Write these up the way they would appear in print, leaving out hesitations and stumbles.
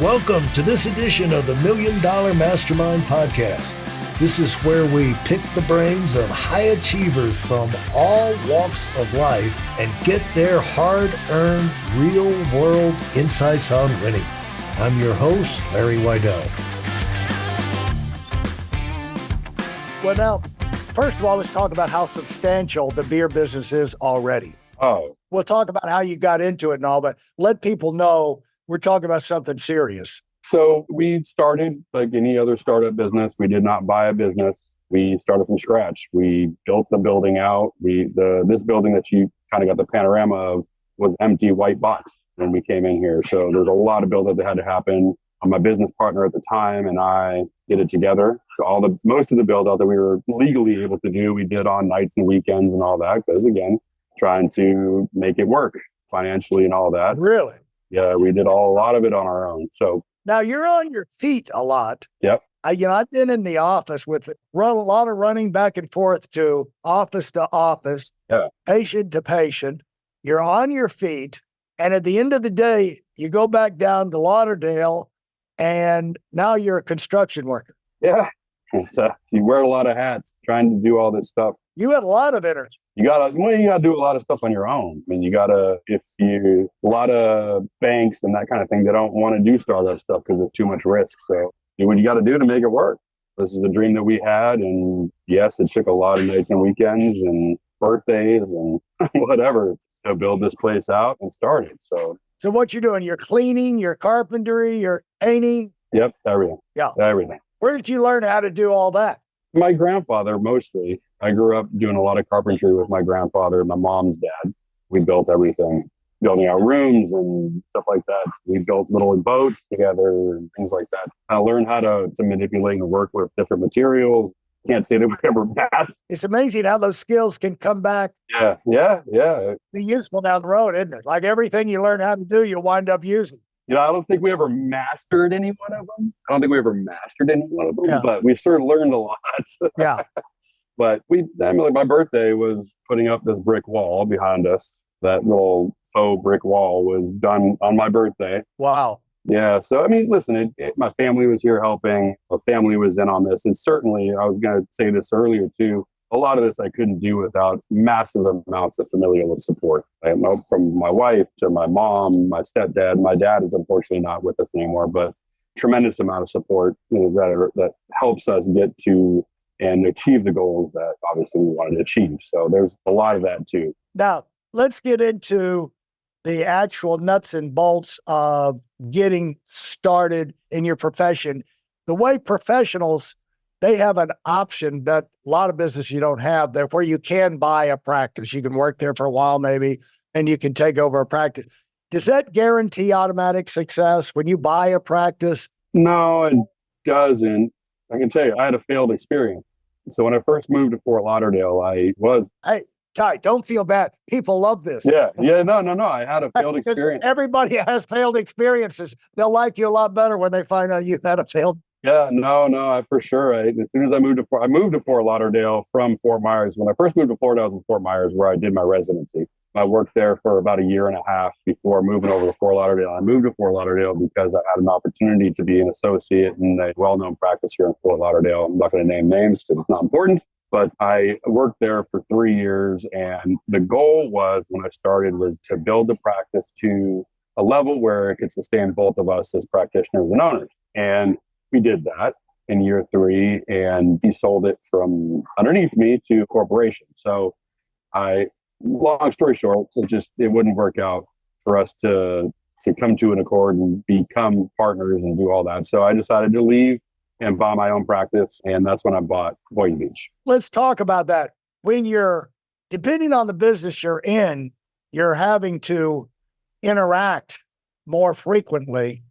Welcome to this edition of the Million Dollar Mastermind podcast. This is where we pick the brains of high achievers from all walks of life and get their hard-earned, real-world insights on winning. I'm your host, Larry Weidel. Well, now, first of all, let's talk about how substantial the beer business is already. Oh, We'll talk about how you got into it and all, but let people know we're talking about something serious. so we started like any other startup business. We did not buy a business. We started from scratch. We built the building out. This building that you kind of got the panorama of was empty white box when we came in here. So there's a lot of build up that had to happen. My business partner at the time and I did it together. So most of the build out that we were legally able to do, we did on nights and weekends and all that. Because again, trying to make it work financially and all that. Really? Yeah, we did a lot of it on our own. So Now you're on your feet a lot. yep. I've been in the office with a lot of running back and forth to office, Yeah. patient to patient. You're on your feet. And at the end of the day, you go back down to Lauderdale and now you're a construction worker. Yeah. You wear a lot of hats trying to do all this stuff. You had a lot of energy. You gotta do a lot of stuff on your own. I mean, a lot of banks and that kind of thing, they don't want to do startup stuff because it's too much risk. So do what you got to do to make it work. This is the dream that we had. And yes, it took a lot of nights and weekends and birthdays and whatever to build this place out and start it. So what you're doing, you're cleaning, you're carpentry, you're painting. Yep, everything. Yeah. Everything. Where did you learn how to do all that? My grandfather, mostly. I grew up doing a lot of carpentry with my grandfather, my mom's dad. We built everything, building our rooms and stuff like that. We built little boats together and things like that. I learned how to manipulate and work with different materials. Can't say that we ever mastered. It's amazing how those skills can come back, Yeah. be useful down the road, isn't it? Like everything you learn how to do, you'll wind up using. I don't think we ever mastered any one of them. Yeah. But we sure learned a lot. Yeah. But my birthday was putting up this brick wall behind us. That little faux brick wall was done on my birthday. Wow. Yeah. So, I mean, listen, my family was here helping. My family was in on this. And certainly, I was going to say this earlier too, a lot of this I couldn't do without massive amounts of familial support. From my wife to my mom, my stepdad. My dad is unfortunately not with us anymore, but tremendous amount of support that helps us get to and achieve the goals that obviously we wanted to achieve. So there's a lot of that too. Now, let's get into the actual nuts and bolts of getting started in your profession. The way professionals, they have an option that a lot of business you don't have there, where you can buy a practice. You can work there for a while maybe, and you can take over a practice. Does that guarantee automatic success when you buy a practice? No, it doesn't. I can tell you, I had a failed experience. So when I first moved to Fort Lauderdale, Hey, Ty, don't feel bad. People love this. no. I had a failed experience. Everybody has failed experiences. They'll like you a lot better when they find out you had a failed. Yeah, no, for sure. As soon as I moved to Fort Lauderdale from Fort Myers. When I first moved to Florida, I was in Fort Myers where I did my residency. I worked there for about a year and a half before moving over to Fort Lauderdale. I moved to Fort Lauderdale because I had an opportunity to be an associate in a well-known practice here in Fort Lauderdale. I'm not going to name names because it's not important, but I worked there for 3 years. And the goal was, when I started, was to build the practice to a level where it could sustain both of us as practitioners and owners. And we did that in year 3, and he sold it from underneath me to a corporation. So long story short, it wouldn't work out for us to come to an accord and become partners and do all that. So I decided to leave and buy my own practice. And that's when I bought Boynton Beach. Let's talk about that. When depending on the business you're in, you're having to interact more frequently.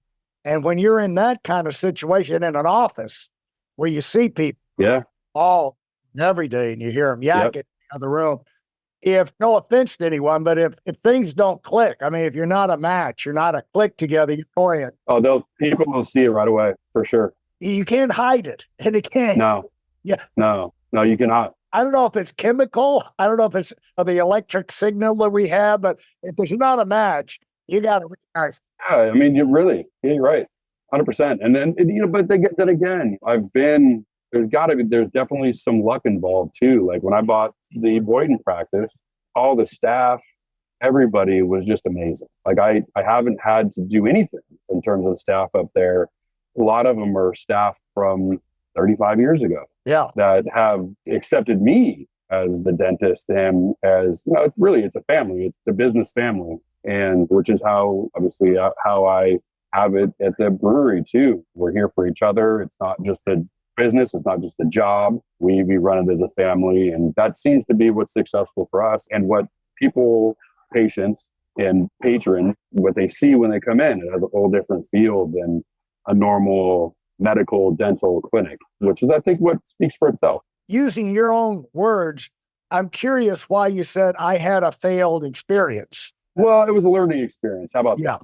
And when you're in that kind of situation in an office where you see people all every day and you hear them yakking in the other room, if no offense to anyone, but if things don't click, I mean, if you're not a match, you're not a click together, you're orient. Oh, people will see it right away for sure. You can't hide it, and it can't. No. Yeah. No, you cannot. I don't know if it's chemical. I don't know if it's the electric signal that we have, but if there's not a match, you got to recognize. Yeah, I mean, you're right. 100%. And then, but then again, there's definitely some luck involved too. Like when I bought the Boynton practice, all the staff, everybody was just amazing. Like I haven't had to do anything in terms of staff up there. A lot of them are staff from 35 years ago. Yeah. That have accepted me as the dentist, and as really it's a family, it's a business family, and which is how obviously how I have it at the brewery too. We're here for each other. It's not just a business, it's not just a job. We run it as a family, and that seems to be what's successful for us, and what people, patients and patrons, what they see when they come in. It has a whole different feel than a normal medical dental clinic, which is, I think, what speaks for itself. Using your own words, I'm curious why you said I had a failed experience. Well, it was a learning experience. How about that?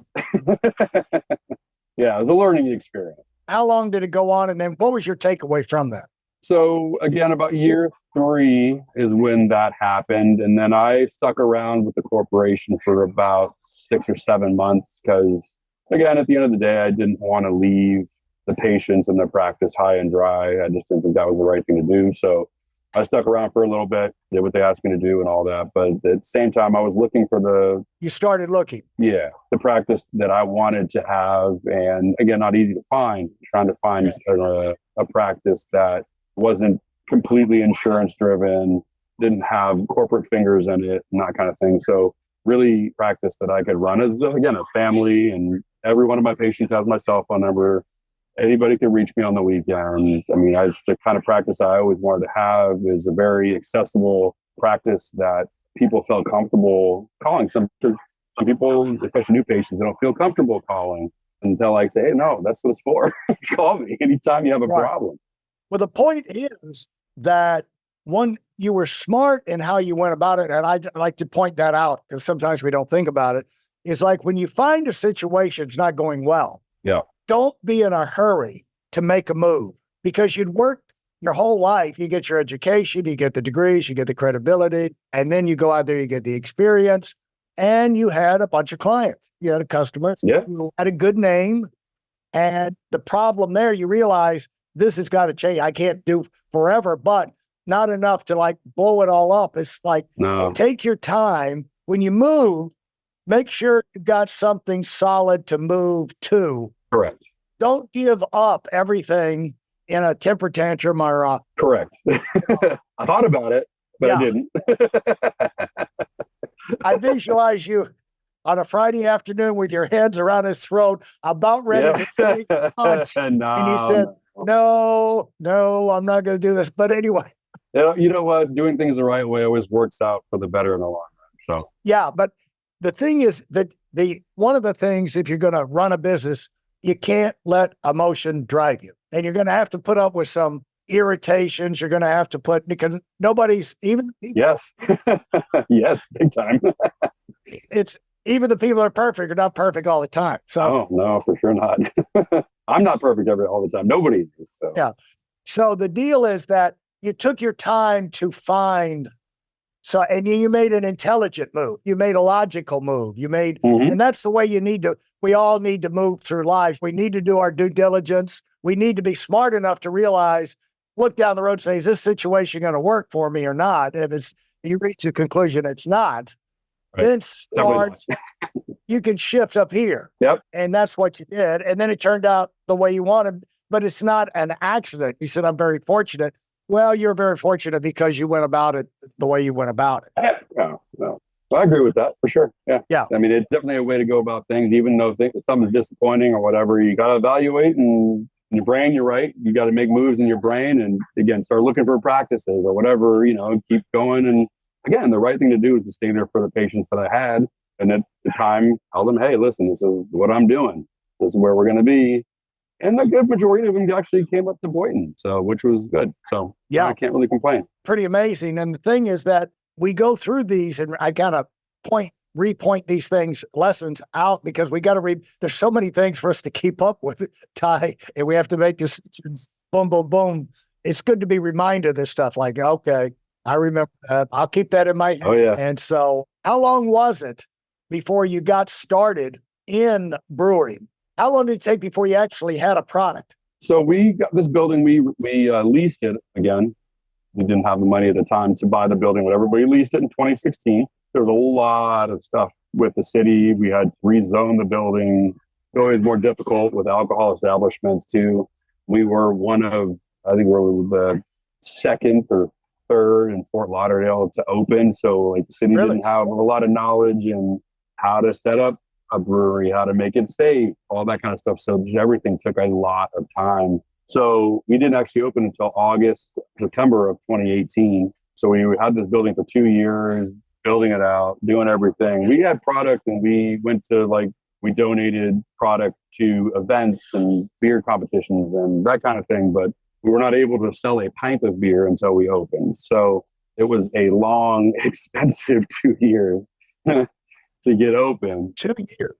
Yeah, it was a learning experience. How long did it go on? And then what was your takeaway from that? So again, about year 3 is when that happened. And then I stuck around with the corporation for about 6 or 7 months because, again, at the end of the day, I didn't want to leave the patients and the practice high and dry. I just didn't think that was the right thing to do. So I stuck around for a little bit, did what they asked me to do and all that. But at the same time, I was looking for You started looking. Yeah, the practice that I wanted to have. And again, not easy to find, trying to find a practice that wasn't completely insurance driven, didn't have corporate fingers in it, and that kind of thing. So really practice that I could run as, again, a family, and every one of my patients has my cell phone number. Anybody can reach me on the weekends. I mean, the kind of practice I always wanted to have is a very accessible practice that people felt comfortable calling. Some people, especially new patients, they don't feel comfortable calling. And they'll say, hey, no, that's what it's for. Call me anytime you have a problem. Well, the point is that you were smart in how you went about it. And I'd like to point that out because sometimes we don't think about it. It's like when you find a situation's not going well. Yeah. Don't be in a hurry to make a move because you'd worked your whole life. You get your education, you get the degrees, you get the credibility, and then you go out there, you get the experience, and you had a bunch of clients. You had a customer. Yeah. You had a good name. And the problem there, you realize this has got to change. I can't do forever, but not enough to blow it all up. It's Take your time. When you move, make sure you've got something solid to move to. Correct. Don't give up everything in a temper tantrum or Correct. I thought about it, but I didn't. I visualize you on a Friday afternoon with your hands around his throat, about ready to take a punch. And he said, no, I'm not going to do this. But anyway. You know what? Doing things the right way always works out for the better in the long run. So. Yeah, but the thing is that one of the things, if you're going to run a business, you can't let emotion drive you. And you're going to have to put up with some irritations. You're going to have to because nobody's even. Yes. Yes, big time. It's even the people that are perfect are not perfect all the time. So no, for sure not. I'm not perfect all the time. Nobody is. So. Yeah. So the deal is that you took your time to find. So, and you made an intelligent move. You made a logical move. And that's the way we all need to move through life. We need to do our due diligence. We need to be smart enough to realize, look down the road and say, is this situation going to work for me or not? If you reach a conclusion it's not, then you can shift up here. Yep. And that's what you did. And then it turned out the way you wanted, but it's not an accident. You said, I'm very fortunate. Well, you're very fortunate because you went about it the way you went about it. Yeah, no. I agree with that for sure. Yeah. Yeah. I mean, it's definitely a way to go about things, even though something's disappointing or whatever. You got to evaluate, and in your brain, you're right. You got to make moves in your brain, and again, start looking for practices or whatever. Keep going. And again, the right thing to do is to stay there for the patients that I had, and at the time, tell them, hey, listen, this is what I'm doing. This is where we're going to be. And the good majority of them actually came up to Boynton, which was good. So yeah, I can't really complain. Pretty amazing. And the thing is that we go through these, and I gotta repoint these lessons out because we gotta there's so many things for us to keep up with, Ty, and we have to make decisions. Boom, boom, boom. It's good to be reminded of this stuff. Okay, I remember that. I'll keep that in my head. Oh yeah. And so, how long was it before you got started in brewing? How long did it take before you actually had a product? So we got this building. We leased it again. We didn't have the money at the time to buy the building, whatever. But we leased it in 2016. There was a lot of stuff with the city. We had to rezone the building. It's always more difficult with alcohol establishments too. We were one of, I think we were the second or third in Fort Lauderdale to open. So like the city didn't have a lot of knowledge in how to set up a brewery, how to make it safe, all that kind of stuff. So just everything took a lot of time. So we didn't actually open until September of 2018. So we had this building for 2 years, building it out, doing everything. We had product, and we donated product to events and beer competitions and that kind of thing. But we were not able to sell a pint of beer until we opened. So it was a long, expensive 2 years to get open. 2 years.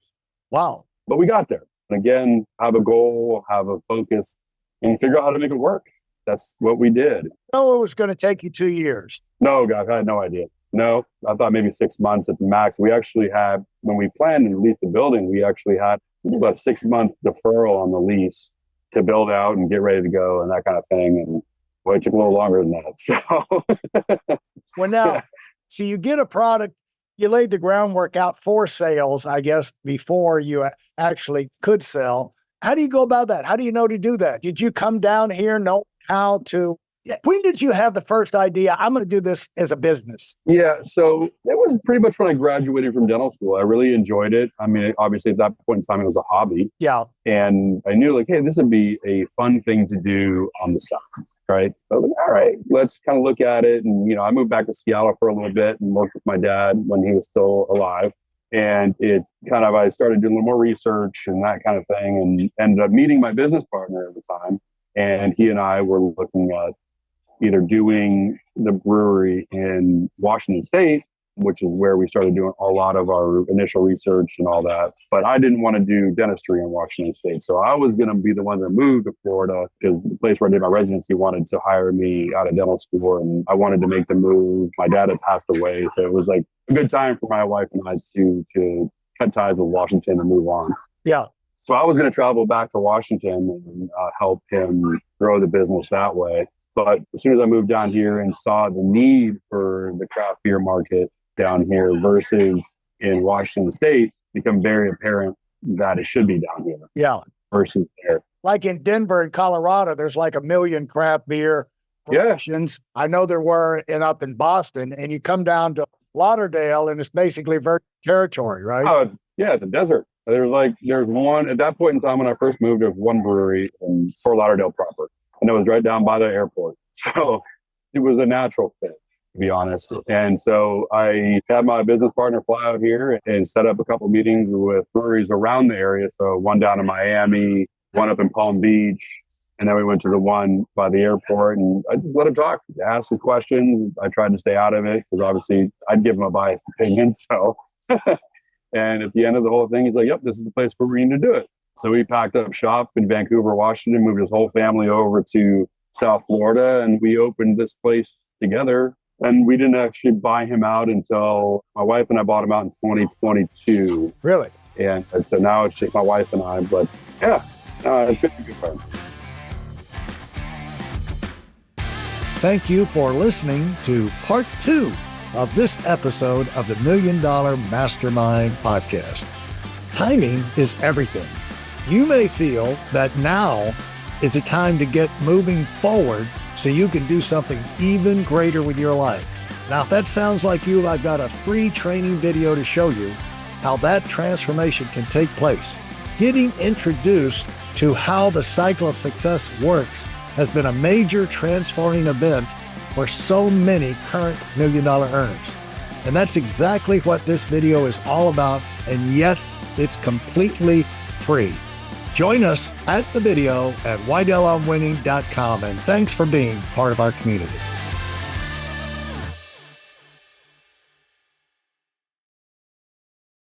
Wow. But we got there. And again, have a goal, have a focus, and figure out how to make it work. That's what we did. No, it was going to take you 2 years. No, guys, I had no idea. No, I thought maybe 6 months at the max. We actually had, when we planned and leased the building, we actually had about a 6-month deferral on the lease to build out and get ready to go and that kind of thing. And well, it took a little longer than that. So, well, now, so you get a product, you laid the groundwork out for sales, I guess, before you actually could sell. How do you go about that? How do you know to do that? Did you come down here, know how to? When did you have the first idea? I'm going to do this as a business. Yeah, so it was pretty much when I graduated from dental school. I really enjoyed it. I mean, obviously at that point in time, it was a hobby. Yeah. And I knew like, hey, this would be a fun thing to do on the side, right? So I was like, all right, let's kind of look at it. And, I moved back to Seattle for a little bit and worked with my dad when he was still alive. And I started doing a little more research and that kind of thing, and ended up meeting my business partner at the time. And he and I were looking at either doing the brewery in Washington State, which is where we started doing a lot of our initial research and all that. But I didn't want to do dentistry in Washington State. So I was going to be the one that moved to Florida, because the place where I did my residency wanted to hire me out of dental school, and I wanted to make the move. My dad had passed away. So it was like a good time for my wife and I to cut ties with Washington and move on. Yeah. So I was going to travel back to Washington and help him grow the business that way. But as soon as I moved down here and saw the need for the craft beer market down here versus in Washington State, become very apparent that it should be down here. Yeah. Versus there. Like in Denver and Colorado, there's like 1 million craft beer productions. Yeah. I know there were up in Boston, and you come down to Lauderdale and it's basically virgin territory, right? Oh, yeah, the desert. There's one, at that point in time when I first moved, there was one brewery in Fort Lauderdale proper. And it was right down by the airport. So it was a natural fit, to be honest. And so I had my business partner fly out here and set up a couple of meetings with breweries around the area. So one down in Miami, one up in Palm Beach. And then we went to the one by the airport, and I just let him talk, ask his questions. I tried to stay out of it because obviously I'd give him a biased opinion. So, and at the end of the whole thing, he's like, yep, this is the place where we need to do it. So we packed up shop in Vancouver, Washington, moved his whole family over to South Florida, and we opened this place together. And we didn't actually buy him out until my wife and I bought him out in 2022. Really? And so now it's just my wife and I, but yeah, it's been a good fun. Thank you for listening to part 2 of this episode of the Million Dollar Mastermind podcast. Timing is everything. You may feel that now is a time to get moving forward so you can do something even greater with your life. Now, if that sounds like you, I've got a free training video to show you how that transformation can take place. Getting introduced to how the cycle of success works has been a major transforming event for so many current $1 million earners. And that's exactly what this video is all about. And yes, it's completely free. Join us at the video at WeidelOnWinning.com, and thanks for being part of our community.